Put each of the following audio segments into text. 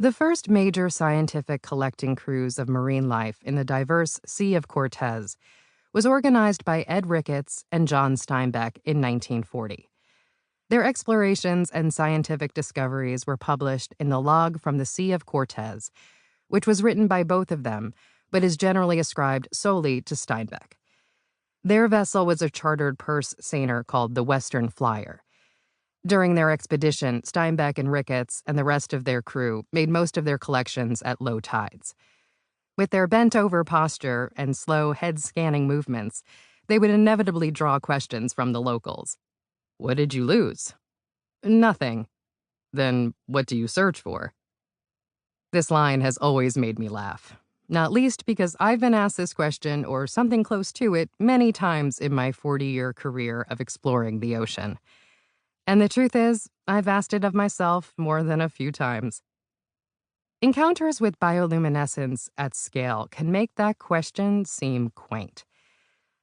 The first major scientific collecting cruise of marine life in the diverse Sea of Cortez was organized by Ed Ricketts and John Steinbeck in 1940. Their explorations and scientific discoveries were published in the Log from the Sea of Cortez, which was written by both of them, but is generally ascribed solely to Steinbeck. Their vessel was a chartered purse seiner called the Western Flyer. During their expedition, Steinbeck and Ricketts and the rest of their crew made most of their collections at low tides. With their bent-over posture and slow head-scanning movements, they would inevitably draw questions from the locals. "What did you lose?" "Nothing." "Then what do you search for?" This line has always made me laugh, not least because I've been asked this question or something close to it many times in my 40-year career of exploring the ocean. And the truth is, I've asked it of myself more than a few times. Encounters with bioluminescence at scale can make that question seem quaint.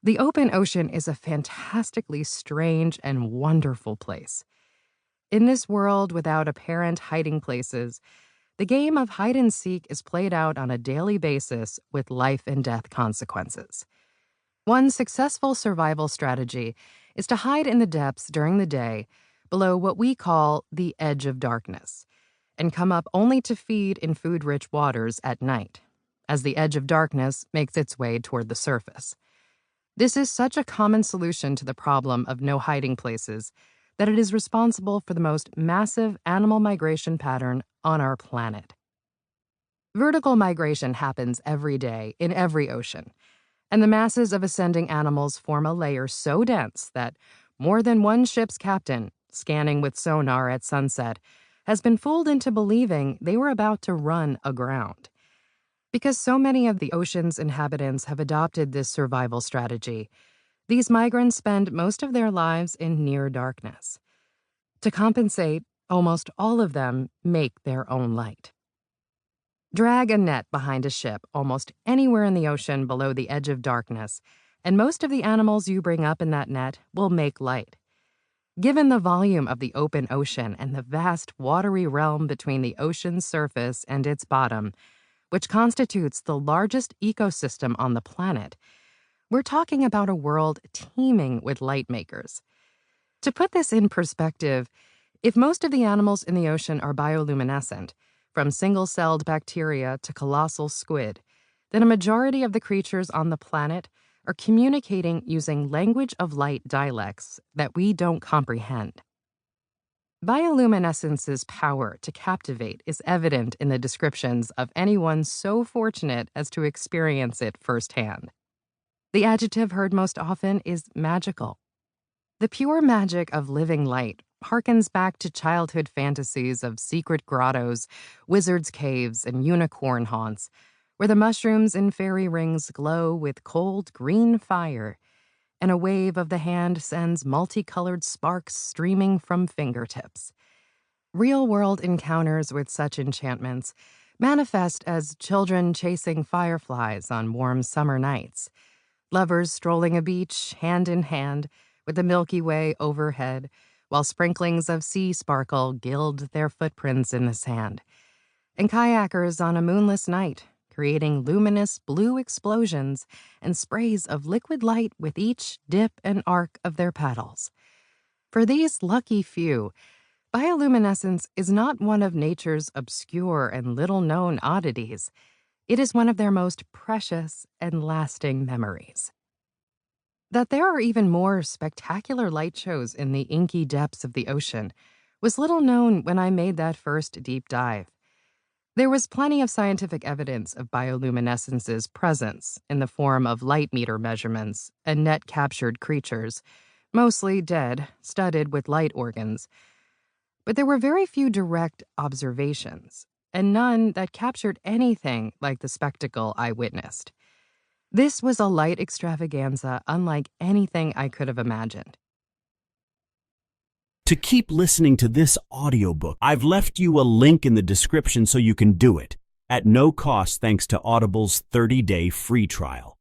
The open ocean is a fantastically strange and wonderful place. In this world without apparent hiding places, the game of hide and seek is played out on a daily basis with life and death consequences. One successful survival strategy is to hide in the depths during the day below what we call the edge of darkness, and come up only to feed in food-rich waters at night, as the edge of darkness makes its way toward the surface. This is such a common solution to the problem of no hiding places that it is responsible for the most massive animal migration pattern on our planet. Vertical migration happens every day in every ocean, and the masses of ascending animals form a layer so dense that more than one ship's captain, scanning with sonar at sunset, has been fooled into believing they were about to run aground. Because so many of the ocean's inhabitants have adopted this survival strategy, these migrants spend most of their lives in near darkness. To compensate, almost all of them make their own light. Drag a net behind a ship almost anywhere in the ocean below the edge of darkness, and most of the animals you bring up in that net will make light. Given the volume of the open ocean and the vast watery realm between the ocean's surface and its bottom, which constitutes the largest ecosystem on the planet, we're talking about a world teeming with light makers. To put this in perspective, if most of the animals in the ocean are bioluminescent, from single-celled bacteria to colossal squid, then a majority of the creatures on the planet are communicating using language of light dialects that we don't comprehend. Bioluminescence's power to captivate is evident in the descriptions of anyone so fortunate as to experience it firsthand. The adjective heard most often is magical. The pure magic of living light harkens back to childhood fantasies of secret grottos, wizards' caves, and unicorn haunts, where the mushrooms in fairy rings glow with cold green fire, and a wave of the hand sends multicolored sparks streaming from fingertips. Real-world encounters with such enchantments manifest as children chasing fireflies on warm summer nights, lovers strolling a beach hand in hand with the Milky Way overhead, while sprinklings of sea sparkle gild their footprints in the sand, and kayakers on a moonless night, creating luminous blue explosions and sprays of liquid light with each dip and arc of their paddles. For these lucky few, bioluminescence is not one of nature's obscure and little-known oddities. It is one of their most precious and lasting memories. That there are even more spectacular light shows in the inky depths of the ocean was little known when I made that first deep dive. There was plenty of scientific evidence of bioluminescence's presence in the form of light meter measurements and net-captured creatures, mostly dead, studded with light organs. But there were very few direct observations, and none that captured anything like the spectacle I witnessed. This was a light extravaganza unlike anything I could have imagined. To keep listening to this audiobook, I've left you a link in the description so you can do it, at no cost thanks to Audible's 30-day free trial.